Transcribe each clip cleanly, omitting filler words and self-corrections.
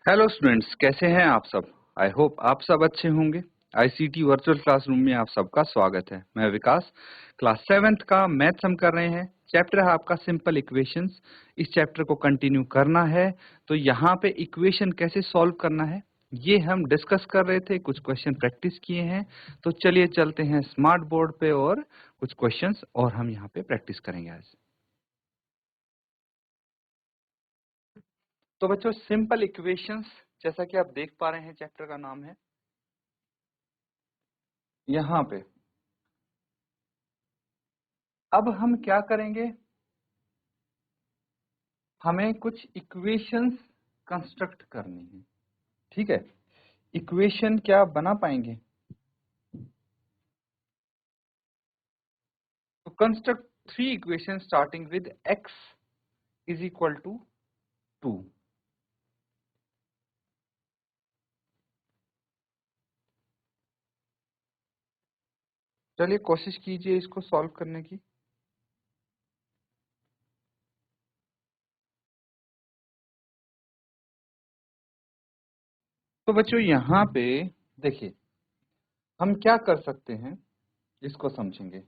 Hello students, कैसे हैं आप सब। आई होप आप सब अच्छे होंगे। आईसीटी वर्चुअल क्लासरूम में आप सबका स्वागत है। मैं विकास, क्लास 7th का मैथ्स हम कर रहे हैं। चैप्टर है आपका सिंपल इक्वेशंस। इस चैप्टर को कंटिन्यू करना है, तो यहाँ पे इक्वेशन कैसे सॉल्व करना है ये हम डिस्कस कर रहे थे। कुछ क्वेश्चन प्रैक्टिस किए हैं, तो चलिए चलते हैं स्मार्ट बोर्ड पे और कुछ क्वेश्चंस और हम यहाँ पे प्रैक्टिस करेंगे आज। तो बच्चों, सिंपल इक्वेशंस जैसा कि आप देख पा रहे हैं, चैप्टर का नाम है। यहाँ पे अब हम क्या करेंगे, हमें कुछ इक्वेशंस कंस्ट्रक्ट करनी है। ठीक है, इक्वेशन क्या बना पाएंगे, तो construct 3 equation starting with x is equal to 2। चलिए कोशिश कीजिए इसको सॉल्व करने की। तो बच्चों यहाँ पे देखिए, हम क्या कर सकते हैं इसको समझेंगे।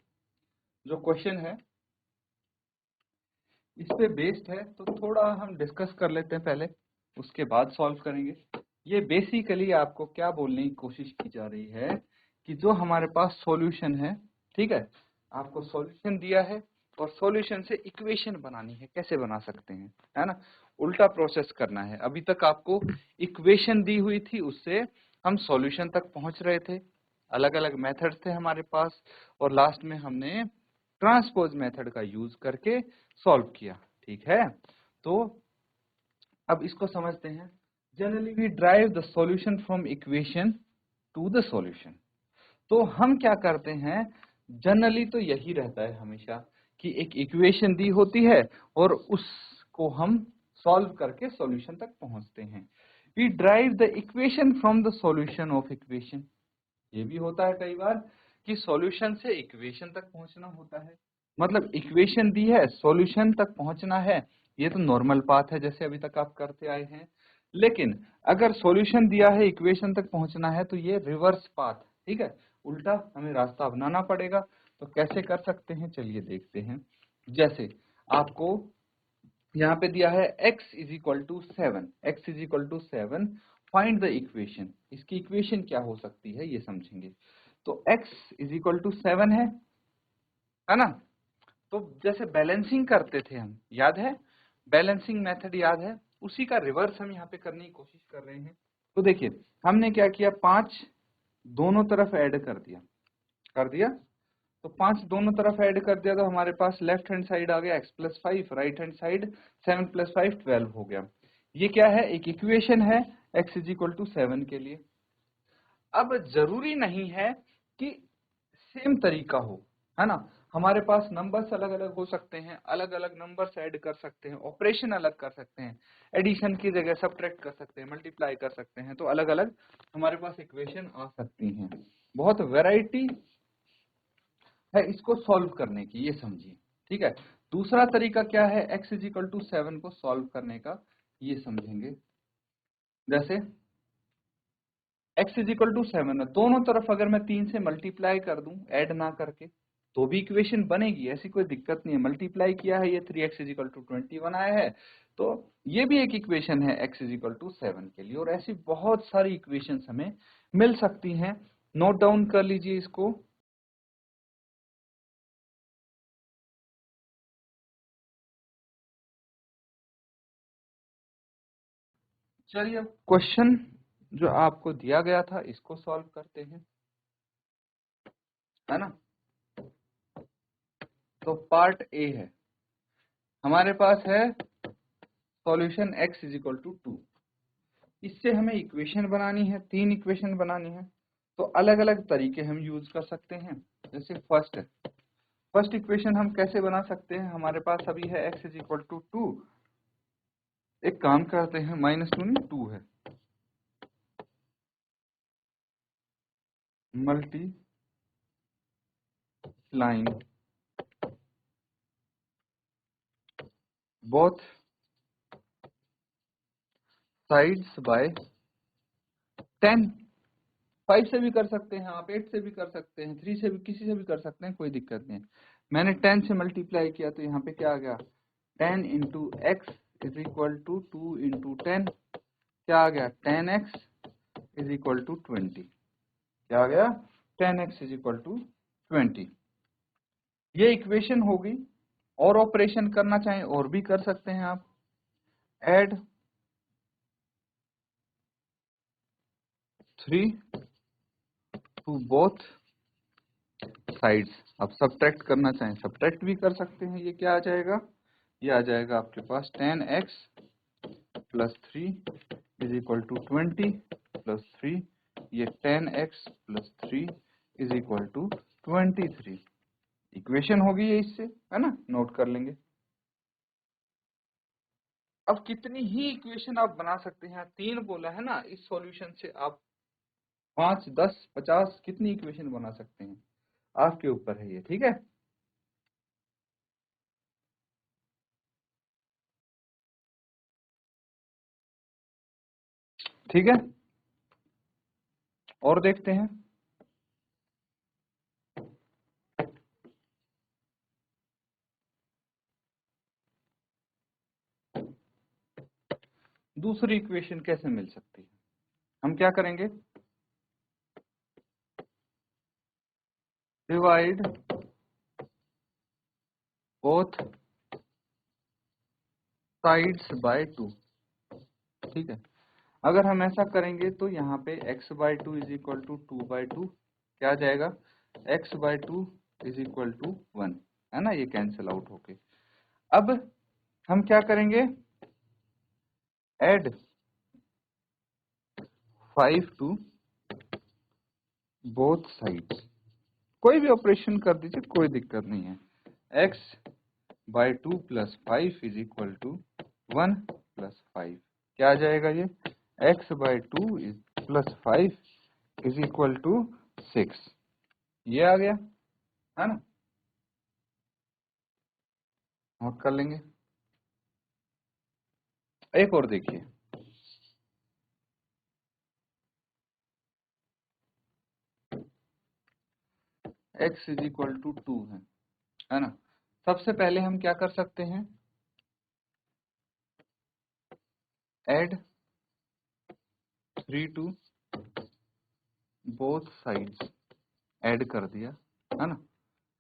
जो क्वेश्चन है इस पे बेस्ड है, तो थोड़ा हम डिस्कस कर लेते हैं पहले, उसके बाद सॉल्व करेंगे। ये बेसिकली आपको क्या बोलने की कोशिश की जा रही है कि जो हमारे पास सॉल्यूशन है, ठीक है, आपको सॉल्यूशन दिया है और सॉल्यूशन से इक्वेशन बनानी है। कैसे बना सकते हैं, है ना, उल्टा प्रोसेस करना है। अभी तक आपको इक्वेशन दी हुई थी, उससे हम सॉल्यूशन तक पहुंच रहे थे। अलग अलग मेथड्स थे हमारे पास, और लास्ट में हमने ट्रांसपोज मेथड का यूज करके सॉल्व किया। ठीक है, तो अब इसको समझते हैं। Generally we drive the solution from equation to the solution. तो हम क्या करते हैं, जनरली तो यही रहता है हमेशा कि एक इक्वेशन दी होती है और उसको हम सॉल्व करके सॉल्यूशन तक पहुंचते हैं। We drive the equation from the solution of equation. ये भी होता है कई बार कि सॉल्यूशन से इक्वेशन तक पहुंचना होता है। मतलब इक्वेशन दी है, सॉल्यूशन तक पहुंचना है, ये तो नॉर्मल पाथ है जैसे अभी तक आप करते आए हैं। लेकिन अगर सॉल्यूशन दिया है, इक्वेशन तक पहुंचना है, तो ये रिवर्स पाथ, ठीक है, उल्टा हमें रास्ता अपनाना पड़ेगा। तो कैसे कर सकते हैं, चलिए देखते हैं। जैसे आपको यहाँ पे दिया है x is equal to 7, x is equal to 7, find the equation. इसकी इक्वेशन क्या हो सकती है ये समझेंगे। तो x इज इक्वल टू 7 है ना। तो जैसे बैलेंसिंग करते थे हम, याद है, बैलेंसिंग मेथड याद है, उसी का रिवर्स हम यहाँ पे करने की कोशिश कर रहे हैं। तो देखिए हमने क्या किया, 5 दोनों तरफ ऐड कर दिया। तो 5 दोनों तरफ ऐड कर दिया, तो हमारे पास लेफ्ट हैंड साइड आ गया x+5, राइट हैंड साइड 7+5 12 हो गया। ये क्या है, एक इक्वेशन है x इज इक्वल टू 7 के लिए। अब जरूरी नहीं है कि सेम तरीका हो, है ना। हमारे पास नंबर्स अलग अलग हो सकते हैं, अलग अलग नंबर्स ऐड कर सकते हैं, ऑपरेशन अलग कर सकते हैं, एडिशन की जगह सब्ट्रैक्ट कर सकते हैं, मल्टीप्लाई कर सकते हैं। तो अलग अलग हमारे पास इक्वेशन आ सकती हैं। बहुत वैरायटी है इसको सॉल्व करने की, ये समझिए। ठीक है, दूसरा तरीका क्या है x इज इक्वल टू 7 को सॉल्व करने का, ये समझेंगे। जैसे x इज इक्वल टू 7 है, दोनों तरफ अगर मैं 3 से मल्टीप्लाई कर दूं ऐड ना करके, तो भी इक्वेशन बनेगी, ऐसी कोई दिक्कत नहीं है। मल्टीप्लाई किया है, ये 3x इज इक्वल टू 21 आया है, तो ये भी एक इक्वेशन है x इज इक्वल टू 7 के लिए। और ऐसी बहुत सारी इक्वेशंस हमें मिल सकती हैं। नोट डाउन कर लीजिए इसको। चलिए अब क्वेश्चन जो आपको दिया गया था इसको सॉल्व करते हैं, है ना। तो पार्ट ए है, हमारे पास है solution x is equal to 2। इससे हमें इक्वेशन बनानी है, 3 इक्वेशन बनानी है। तो अलग अलग तरीके हम यूज कर सकते हैं। जैसे फर्स्ट इक्वेशन हम कैसे बना सकते हैं, हमारे पास अभी है x इज इक्वल टू 2। एक काम करते हैं, -2 नहीं 2 है, मल्टीप्लाइंग बोथ साइड्स बाय 10। 5 से भी कर सकते हैं आप, 8 से भी कर सकते हैं, 3 से भी, किसी से भी कर सकते हैं, कोई दिक्कत नहीं है। मैंने 10 से मल्टीप्लाई किया तो यहाँ पे क्या आ गया, 10 into x is equal to 2 into 10, क्या आ गया, 10x इज इक्वल टू 20। क्या आ गया, 10x इज इक्वल टू 20। ये इक्वेशन होगी। और ऑपरेशन करना चाहें और भी कर सकते हैं आप। Add 3 to both sides. अब सब्ट्रैक्ट करना चाहें सब्ट्रैक्ट भी कर सकते हैं। ये क्या आ जाएगा, ये आ जाएगा आपके पास 10x plus 3 is equal to 20 plus 3, ये 10x plus 3 is equal to 23। Equation होगी ये इससे, है ना, नोट कर लेंगे। अब कितनी ही इक्वेशन आप बना सकते हैं, 3 बोला है ना, इस सॉल्यूशन से आप 5, 10, 50 कितनी इक्वेशन बना सकते हैं, आपके ऊपर है ये, ठीक है। ठीक है, और देखते हैं। दूसरी इक्वेशन कैसे मिल सकती है, हम क्या करेंगे, डिवाइड बोथ साइड्स बाय 2। ठीक है, अगर हम ऐसा करेंगे तो यहाँ पे x by 2 is equal to 2 by 2, क्या आ जाएगा, x by 2 is equal to 1, है ना, ये कैंसिल आउट होके। अब हम क्या करेंगे, एड 5 टू बोथ साइड्स। कोई भी ऑपरेशन कर दीजिए, कोई दिक्कत नहीं है। x by 2 plus 5 is equal to 1 plus 5, क्या आ जाएगा ये, x by 2 plus 5 is equal to 6। ये आ गया, है ना, नोट कर लेंगे। एक और देखिए, x इज इक्वल टू 2 है ना। सबसे पहले हम क्या कर सकते हैं, add 3 to both sides, add कर दिया, है ना,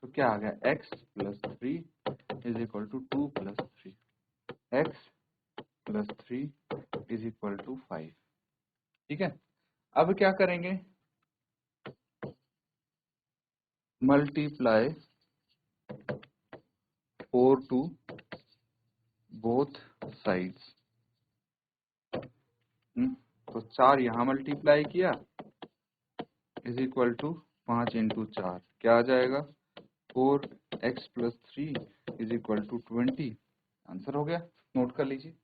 तो क्या आ गया, x plus 3 is equal to 2 plus 3, x plus 3 is equal to 5। ठीक है, अब क्या करेंगे, मल्टीप्लाई 4 टू बोथ साइड्स। तो 4 यहाँ मल्टीप्लाई किया इज इक्वल टू 5 इंटू 4, क्या आ जाएगा, 4x plus 3 is equal to 20। Answer हो गया, नोट कर लीजिए।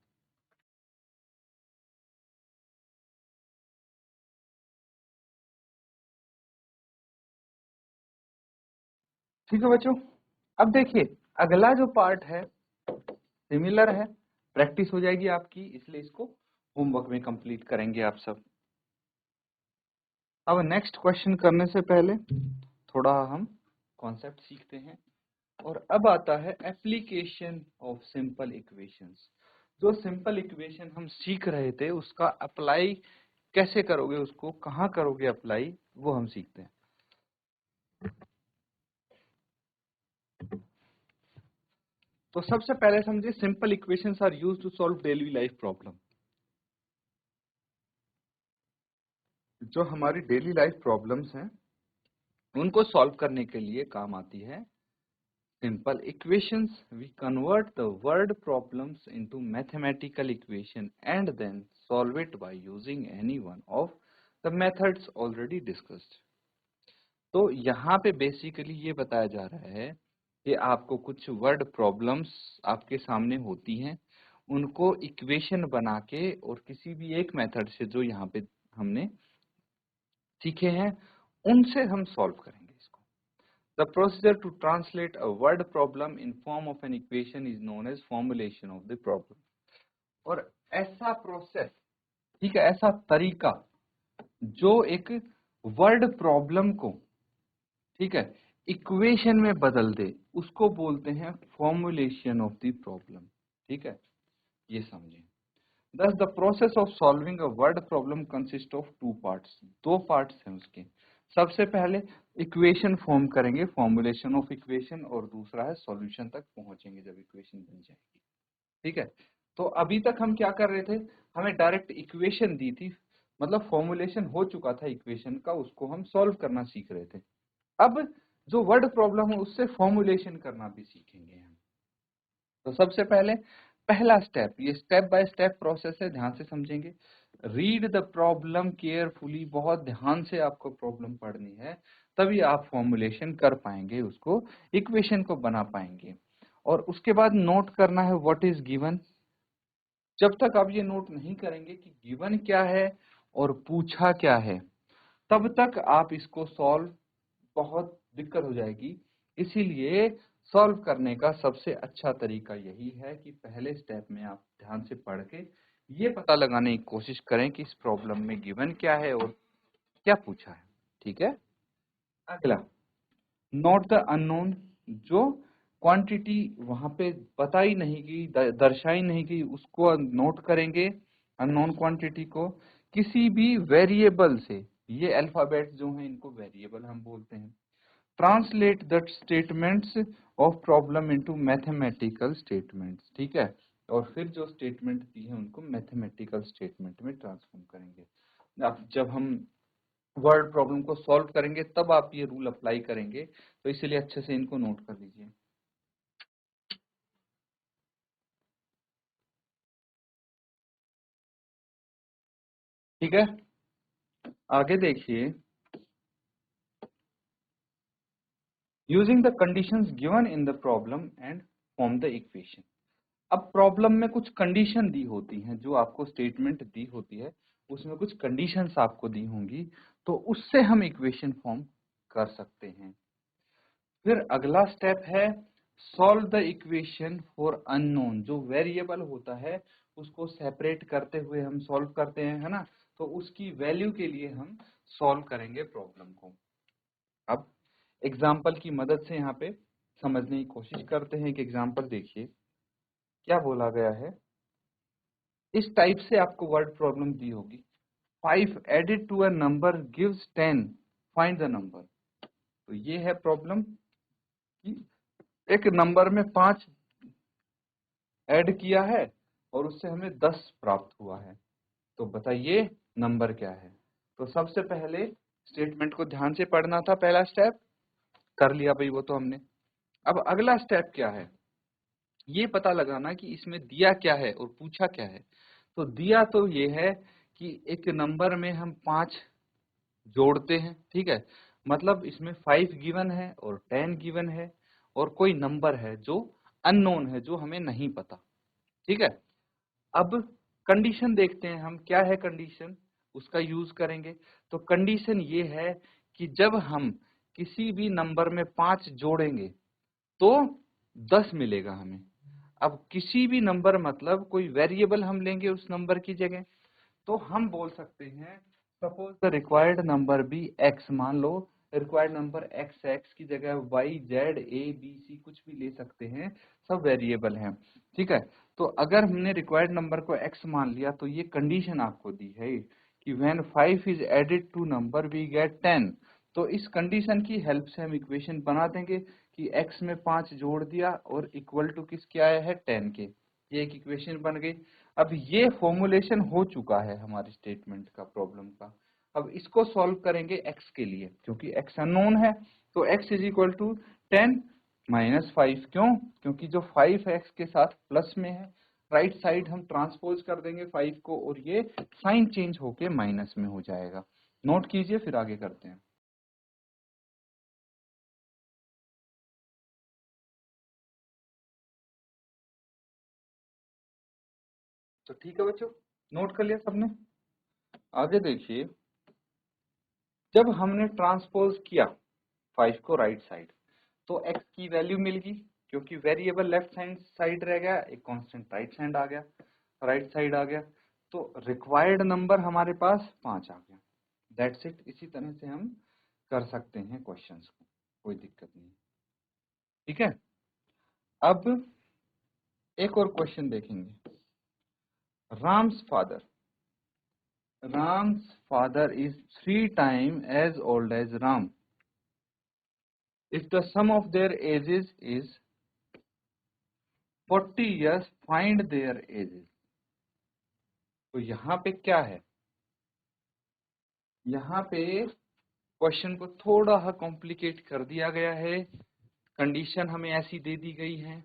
ठीक है बच्चों, अब देखिए अगला जो पार्ट है सिमिलर है, प्रैक्टिस हो जाएगी आपकी, इसलिए इसको होमवर्क में कंप्लीट करेंगे आप सब। अब नेक्स्ट क्वेश्चन करने से पहले थोड़ा हम कॉन्सेप्ट सीखते हैं। और अब आता है एप्लीकेशन ऑफ सिंपल इक्वेशंस। जो सिंपल इक्वेशन हम सीख रहे थे उसका अप्लाई कैसे करोगे, उसको कहाँ करोगे अप्लाई, वो हम सीखते हैं। तो सबसे पहले समझिए, simple equations are used to solve daily life problem. जो हमारी डेली लाइफ प्रॉब्लम्स हैं उनको सॉल्व करने के लिए काम आती है simple equations. We convert the word problems into mathematical equation and then solve it by using any one of the methods already discussed. तो यहाँ पे बेसिकली ये बताया जा रहा है कि आपको कुछ वर्ड प्रॉब्लम्स आपके सामने होती हैं, उनको इक्वेशन बना के और किसी भी एक मेथड से जो यहाँ पे हमने सीखे हैं उनसे हम सॉल्व करेंगे। The procedure to translate a word problem in form of an equation is known as formulation of the problem. और ऐसा प्रोसेस ठीक है, ऐसा तरीका जो एक वर्ड प्रॉब्लम को, ठीक है, इक्वेशन में बदल दे, उसको बोलते हैं फॉर्मुलेशन ऑफ द प्रॉब्लम। ठीक है, ये समझें। Thus the process of solving a word problem consists of two parts। दो पार्ट्स हैं उसके। सबसे पहले इक्वेशन फॉर्म करेंगे, फॉर्मुलेशन ऑफ इक्वेशन, और दूसरा है सॉल्यूशन तक पहुंचेंगे जब इक्वेशन बन जाएगी। ठीक है, तो अभी तक हम क्या कर रहे थे, हमें डायरेक्ट इक्वेशन दी थी, मतलब फॉर्मुलेशन हो चुका था इक्वेशन का, उसको हम सॉल्व करना सीख रहे थे। अब जो वर्ड प्रॉब्लम है उससे फॉर्मुलेशन करना भी सीखेंगे हम। तो सबसे पहले पहला स्टेप, ये स्टेप बाय स्टेप प्रोसेस है, ध्यान से समझेंगे। रीड द प्रॉब्लम केयरफुली, बहुत ध्यान से आपको प्रॉब्लम पढ़नी है, तभी आप फॉर्मुलेशन कर पाएंगे, उसको इक्वेशन को बना पाएंगे। और उसके बाद नोट करना है व्हाट इज गिवन। जब तक आप ये नोट नहीं करेंगे कि गिवन क्या है और पूछा क्या है, तब तक आप इसको सॉल्व, बहुत दिक्कत हो जाएगी। इसीलिए सॉल्व करने का सबसे अच्छा तरीका यही है कि पहले स्टेप में आप ध्यान से पढ़ के ये पता लगाने की कोशिश करें कि इस प्रॉब्लम में गिवन क्या है और क्या पूछा है। ठीक है, अगला नोट द अननोन। जो क्वांटिटी वहां पे बताई नहीं गई, दर्शाई नहीं गई, उसको नोट करेंगे, अननोन क्वांटिटी को किसी भी वेरिएबल से। ये अल्फाबेट जो हैं इनको वेरिएबल हम बोलते हैं। Translate the statements of problem into mathematical statements. ठीक है, और फिर जो स्टेटमेंट दी है उनको मैथमेटिकल स्टेटमेंट में ट्रांसफॉर्म करेंगे। अब जब हम वर्ड प्रॉब्लम को सॉल्व करेंगे तब आप ये रूल अप्लाई करेंगे, तो इसलिए अच्छे से इनको नोट कर लीजिए। ठीक है, आगे देखिए। Using the conditions given in the problem and form the equation. अब प्रॉब्लम में कुछ कंडीशन दी होती हैं, जो आपको स्टेटमेंट दी होती है उसमें कुछ कंडीशंस आपको दी होंगी, तो उससे हम इक्वेशन फॉर्म कर सकते हैं। फिर अगला स्टेप है solve the equation for unknown. जो वेरिएबल होता है उसको सेपरेट करते हुए हम सॉल्व करते हैं, है ना, तो उसकी वैल्यू के लिए हम सॉल्व करेंगे प्रॉब्लम को। अब एग्जाम्पल की मदद से यहाँ पे समझने की कोशिश करते हैं। एक एग्जाम्पल देखिए, क्या बोला गया है। इस टाइप से आपको वर्ड प्रॉब्लम दी होगी। 5 added to a number gives 10, find the number. तो ये है प्रॉब्लम कि एक नंबर में 5 ऐड किया है और उससे हमें 10 प्राप्त हुआ है, तो बताइए नंबर क्या है। तो सबसे पहले स्टेटमेंट को ध्यान से पढ़ना था, पहला स्टेप कर लिया भाई, वो तो हमने। अब अगला स्टेप क्या है, ये पता लगाना कि इसमें दिया क्या है और पूछा क्या है। तो दिया तो ये है कि एक नंबर में हम 5 जोड़ते हैं। ठीक है, मतलब इसमें 5 गिवन है और 10 गिवन है, और कोई नंबर है जो अननोन है, जो हमें नहीं पता। ठीक है, अब कंडीशन देखते हैं हम, क्या है कंडीशन, उसका यूज करेंगे। तो कंडीशन ये है कि जब हम किसी भी नंबर में 5 जोड़ेंगे तो 10 मिलेगा हमें। अब किसी भी नंबर मतलब कोई वेरिएबल हम लेंगे उस नंबर की जगह, तो हम बोल सकते हैं suppose the required number be x. मान लो रिक्वायर्ड नंबर एक्स, एक्स की जगह y z a b c कुछ भी ले सकते हैं, सब वेरिएबल हैं। ठीक है, तो अगर हमने रिक्वायर्ड नंबर को एक्स मान लिया तो ये कंडीशन आपको दी है कि when 5 is added to number we get 10। तो इस कंडीशन की हेल्प से हम इक्वेशन बना देंगे कि x में 5 जोड़ दिया और इक्वल टू किसके आया है 10 के। ये एक इक्वेशन बन गई। अब ये फॉर्मुलेशन हो चुका है हमारे स्टेटमेंट का, प्रॉब्लम का। अब इसको सॉल्व करेंगे x के लिए, क्योंकि x अननोन है। तो x is equal to 10 minus 5। क्यों? क्योंकि जो 5 है x के साथ प्लस में है, राइट साइड हम ट्रांसपोज कर देंगे 5 को और ये साइन चेंज होके माइनस में हो जाएगा। नोट कीजिए, फिर आगे करते हैं। तो ठीक है बच्चों, नोट कर लिया सबने। आगे देखिए, जब हमने ट्रांसपोज किया 5 को राइट साइड, तो x की वैल्यू मिल गई, क्योंकि वेरिएबल लेफ्ट साइड रह गया, एक कांस्टेंट राइट साइड आ गया, राइट साइड आ गया। तो रिक्वायर्ड नंबर हमारे पास 5 आ गया। That's it. इसी तरह से हम कर सकते हैं क्वेश्चंस को, कोई दिक्कत नहीं। ठीक है, अब एक और क्वेश्चन देखेंगे। Ram's father is 3 times as old as Ram. If the sum of their ages is 40 years, find their ages. तो यहाँ पे क्या है, यहाँ पे क्वेश्चन को थोड़ा सा कॉम्प्लिकेट कर दिया गया है। कंडीशन हमें ऐसी दे दी गई है।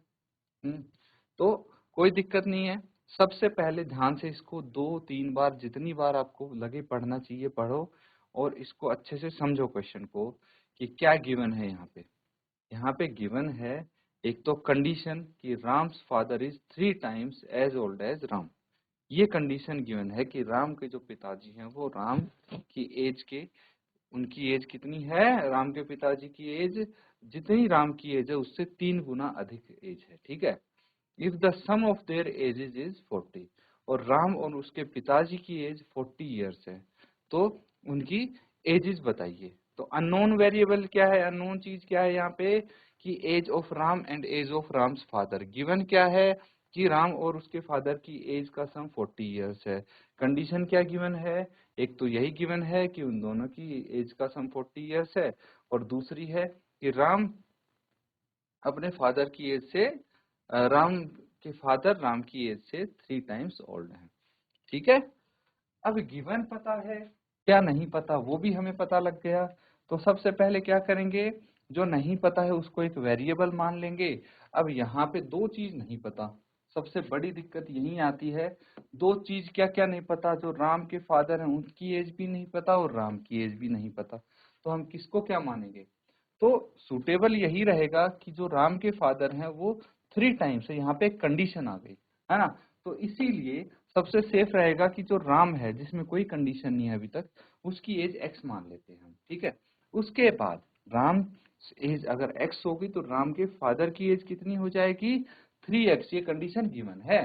तो कोई दिक्कत नहीं है। सबसे पहले ध्यान से इसको 2-3 बार, जितनी बार आपको लगे पढ़ना चाहिए पढ़ो, और इसको अच्छे से समझो क्वेश्चन को कि क्या गिवन है। यहाँ पे गिवन है एक तो कंडीशन कि Ram's father is 3 times as old as Ram. ये कंडीशन गिवन है कि राम के जो पिताजी हैं वो राम की एज के, उनकी एज कितनी है, राम के पिताजी की एज जितनी राम की एज है उससे 3 गुना अधिक एज है। ठीक है। If the sum of their ages is 40, और राम और उसके पिताजी की एज 40 ईयर्स है, तो उनकी एजेस बताइए। तो अननोन वेरिएबल क्या है, अननोन चीज क्या है यहाँ पे कि age of Ram and age of Ram's father. Given क्या है कि राम और उसके फादर की एज का सम 40 ईयर्स है। कंडीशन क्या गिवन है, एक तो यही गिवन है कि उन दोनों की एज का सम 40 ईयर्स है, और दूसरी है कि राम अपने फादर की एज से, राम के फादर राम की एज से 3 times ओल्ड है। ठीक है। अब गिवन पता है, क्या नहीं पता वो भी हमें पता लग गया। तो सबसे पहले क्या करेंगे, जो नहीं पता है उसको एक वेरिएबल मान लेंगे। अब यहाँ पे 2 चीज नहीं पता, सबसे बड़ी दिक्कत यही आती है। 2 चीज क्या क्या नहीं पता, जो राम के फादर हैं उनकी एज भी नहीं पता और राम की एज भी नहीं पता। तो हम किसको क्या मानेंगे, तो सुटेबल यही रहेगा कि जो राम के फादर हैं वो 3 times है। यहाँ पे एक कंडीशन आ गई है ना, तो इसीलिए सबसे सेफ रहेगा कि जो राम है, जिसमें कोई कंडीशन नहीं है अभी तक, उसकी एज x मान लेते हैं हम। ठीक है। उसके बाद राम एज अगर x होगी तो राम के फादर की एज कितनी हो जाएगी, 3x। ये कंडीशन गिवन है,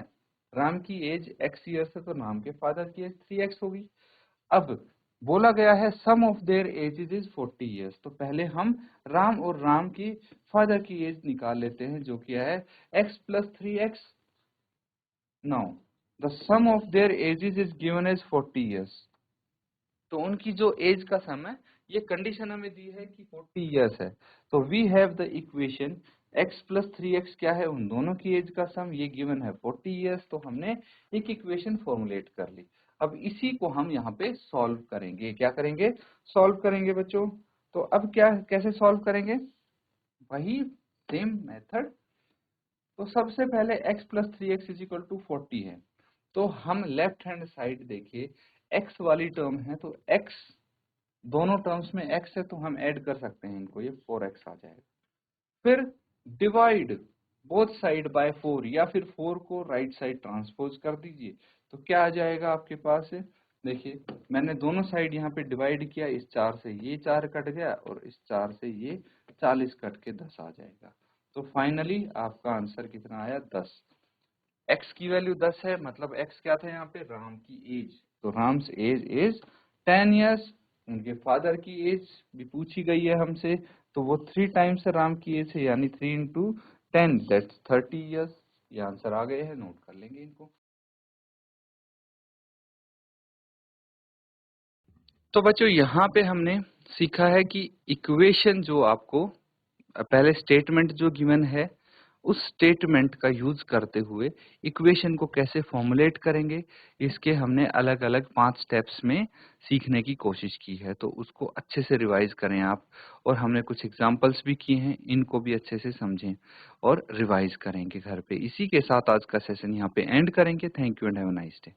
राम की एज x ईयर्स है तो राम के फादर की एज 3x होगी। अब बोला गया है some of their ages is 40 years, तो पहले हम राम और राम की फादर की एज निकाल लेते हैं, जो कि है x + 3x। Now the sum of their ages is given as 40 years. तो उनकी जो एज का सम है, ये कंडीशन हमें दी है कि 40 ईयर्स है। तो we have the equation x + 3x क्या है, उन दोनों की एज का सम, ये गिवन है 40 ईयर्स। तो हमने एक इक्वेशन फॉर्मुलेट कर ली। अब इसी को हम यहाँ पे सॉल्व करेंगे। क्या करेंगे, सॉल्व करेंगे बच्चों। तो अब क्या, कैसे सॉल्व करेंगे, वही सेम मेथड। तो सबसे पहले x + 3x = 40 है, तो हम लेफ्ट हैंड साइड देखिए, x वाली टर्म है तो x, दोनों टर्म्स में x है तो हम ऐड कर सकते हैं इनको, ये 4x आ जाएगा। फिर डिवाइड बोथ साइड बाय 4, या फिर 4 को राइट साइड ट्रांसपोज कर दीजिए, तो क्या आ जाएगा आपके पास है। देखिए मैंने दोनों साइड यहाँ पे डिवाइड किया, इस 4 से ये 4 कट गया और इस 4 से ये 40 कट के 10 आ जाएगा। तो फाइनली आपका आंसर कितना आया, 10। x की वैल्यू 10 है, मतलब x क्या था यहाँ पे, राम की एज। तो राम्स एज इज 10 ईयर्स। उनके फादर की एज भी पूछी गई है हमसे, तो वो 3 times राम की एज है, यानी 3 × 10 दैट्स 30 ईयर्स। ये आंसर आ गए हैं, नोट कर लेंगे इनको। तो बच्चों यहाँ पे हमने सीखा है कि इक्वेशन जो आपको पहले स्टेटमेंट जो गिवन है, उस स्टेटमेंट का यूज करते हुए इक्वेशन को कैसे फॉर्मुलेट करेंगे, इसके हमने अलग अलग 5 स्टेप्स में सीखने की कोशिश की है। तो उसको अच्छे से रिवाइज करें आप, और हमने कुछ एग्जांपल्स भी किए हैं, इनको भी अच्छे से समझें और रिवाइज करेंगे घर पे। इसी के साथ आज का सेशन यहाँ पे एंड करेंगे। Thank you and have a nice day.